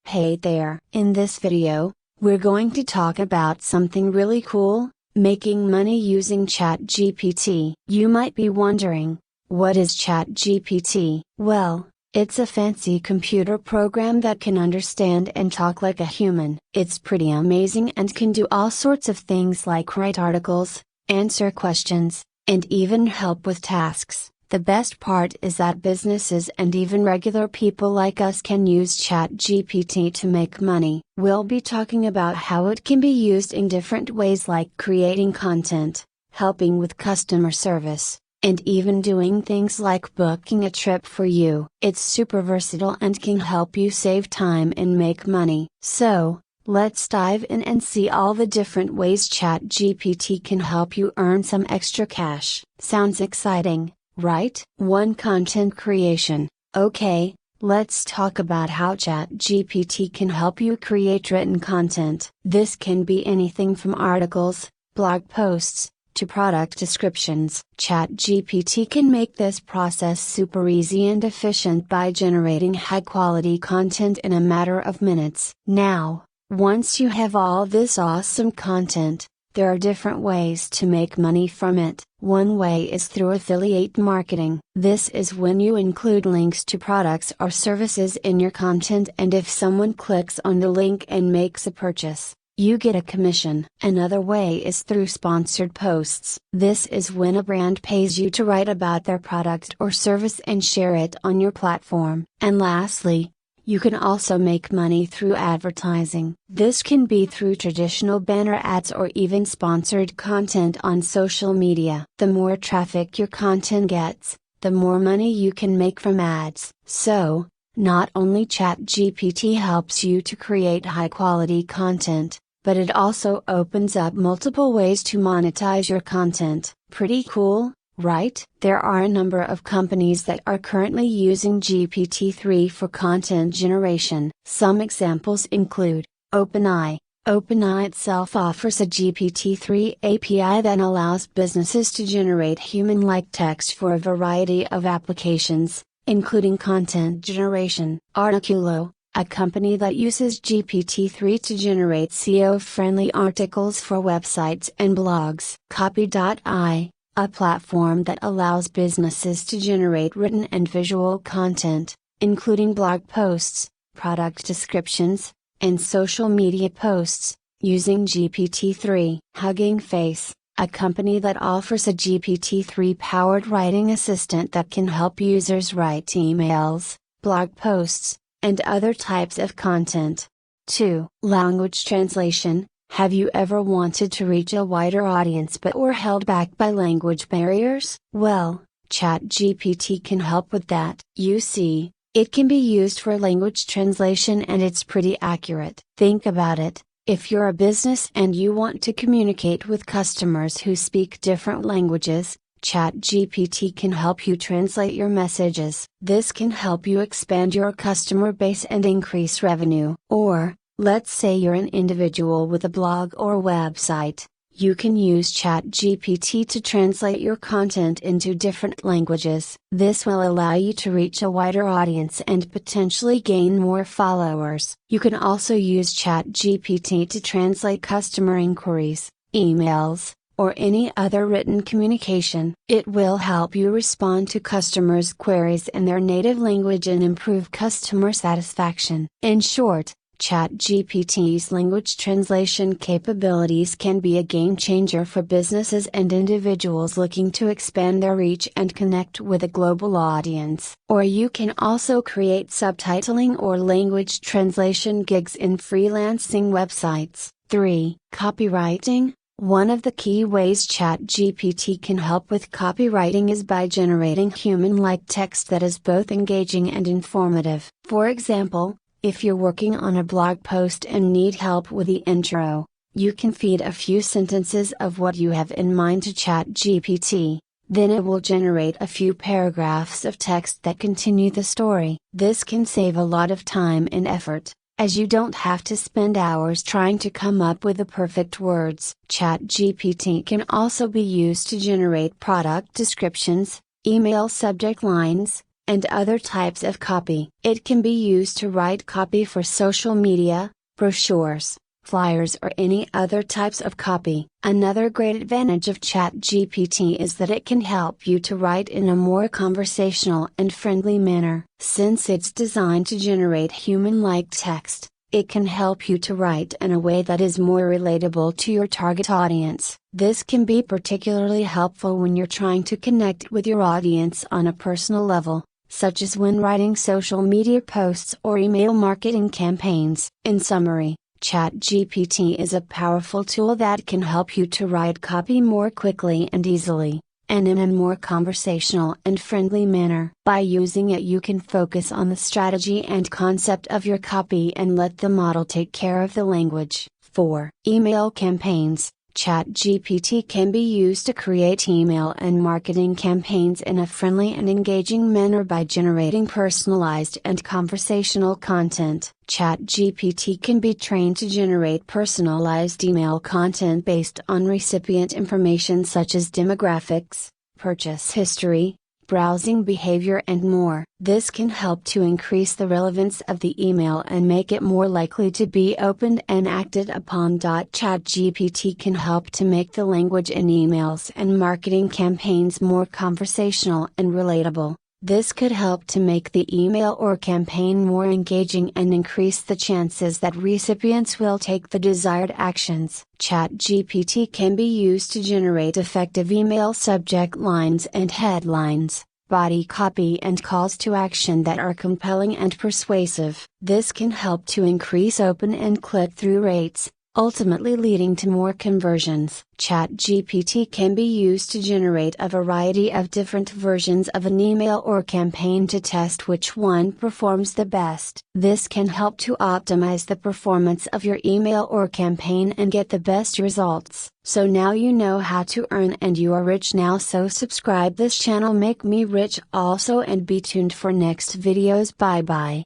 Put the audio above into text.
Hey there! In this video, we're going to talk about something really cool, making money using ChatGPT. You might be wondering, what is ChatGPT? Well, it's a fancy computer program that can understand and talk like a human. It's pretty amazing and can do all sorts of things like write articles, answer questions, and even help with tasks. The best part is that businesses and even regular people like us can use ChatGPT to make money. We'll be talking about how it can be used in different ways like creating content, helping with customer service, and even doing things like booking a trip for you. It's super versatile and can help you save time and make money. So, let's dive in and see all the different ways ChatGPT can help you earn some extra cash. Sounds exciting, right? 1. Content creation. Okay, let's talk about how ChatGPT can help you create written content. This can be anything from articles, blog posts, to product descriptions. ChatGPT can make this process super easy and efficient by generating high quality content in a matter of minutes. Now, once you have all this awesome content, there are different ways to make money from it. One way is through affiliate marketing. This is when you include links to products or services in your content, and if someone clicks on the link and makes a purchase, you get a commission. Another way is through sponsored posts. This is when a brand pays you to write about their product or service and share it on your platform. And lastly, you can also make money through advertising. This can be through traditional banner ads or even sponsored content on social media. The more traffic your content gets, the more money you can make from ads. So, not only ChatGPT helps you to create high quality content, but it also opens up multiple ways to monetize your content. Pretty cool, right? There are a number of companies that are currently using GPT-3 for content generation. Some examples include OpenAI. OpenAI itself offers a GPT-3 API that allows businesses to generate human-like text for a variety of applications, including content generation. Articulo, a company that uses GPT-3 to generate SEO-friendly articles for websites and blogs. Copy.ai, a platform that allows businesses to generate written and visual content, including blog posts, product descriptions, and social media posts, using GPT-3. Hugging Face, a company that offers a GPT-3-powered writing assistant that can help users write emails, blog posts, and other types of content. 2. Language translation. Have you ever wanted to reach a wider audience but were held back by language barriers? Well, ChatGPT can help with that. You see, it can be used for language translation and it's pretty accurate. Think about it. If you're a business and you want to communicate with customers who speak different languages, ChatGPT can help you translate your messages. This can help you expand your customer base and increase revenue. Or, let's say you're an individual with a blog or website. You can use ChatGPT to translate your content into different languages. This will allow you to reach a wider audience and potentially gain more followers. You can also use ChatGPT to translate customer inquiries, emails, or any other written communication. It will help you respond to customers' queries in their native language and improve customer satisfaction. In short, ChatGPT's language translation capabilities can be a game changer for businesses and individuals looking to expand their reach and connect with a global audience. Or you can also create subtitling or language translation gigs in freelancing websites. 3. Copywriting. One of the key ways ChatGPT can help with copywriting is by generating human-like text that is both engaging and informative. For example, if you're working on a blog post and need help with the intro, you can feed a few sentences of what you have in mind to ChatGPT. Then it will generate a few paragraphs of text that continue the story. This can save a lot of time and effort, as you don't have to spend hours trying to come up with the perfect words. ChatGPT can also be used to generate product descriptions, email subject lines, and other types of copy. It can be used to write copy for social media, brochures, flyers, or any other types of copy. Another great advantage of ChatGPT is that it can help you to write in a more conversational and friendly manner. Since it's designed to generate human-like text, it can help you to write in a way that is more relatable to your target audience. This can be particularly helpful when you're trying to connect with your audience on a personal level, such as when writing social media posts or email marketing campaigns. In summary, ChatGPT is a powerful tool that can help you to write copy more quickly and easily, and in a more conversational and friendly manner. By using it, you can focus on the strategy and concept of your copy and let the model take care of the language. 4. Email campaigns. ChatGPT can be used to create email and marketing campaigns in a friendly and engaging manner by generating personalized and conversational content. ChatGPT can be trained to generate personalized email content based on recipient information such as demographics, purchase history, browsing behavior, and more. This can help to increase the relevance of the email and make it more likely to be opened and acted upon. ChatGPT can help to make the language in emails and marketing campaigns more conversational and relatable. This could help to make the email or campaign more engaging and increase the chances that recipients will take the desired actions. ChatGPT can be used to generate effective email subject lines and headlines, body copy, and calls to action that are compelling and persuasive. This can help to increase open and click-through rates, ultimately leading to more conversions. ChatGPT can be used to generate a variety of different versions of an email or campaign to test which one performs the best. This can help to optimize the performance of your email or campaign and get the best results. So now you know how to earn and you are rich now, so subscribe this channel, make me rich also, and be tuned for next videos. Bye bye.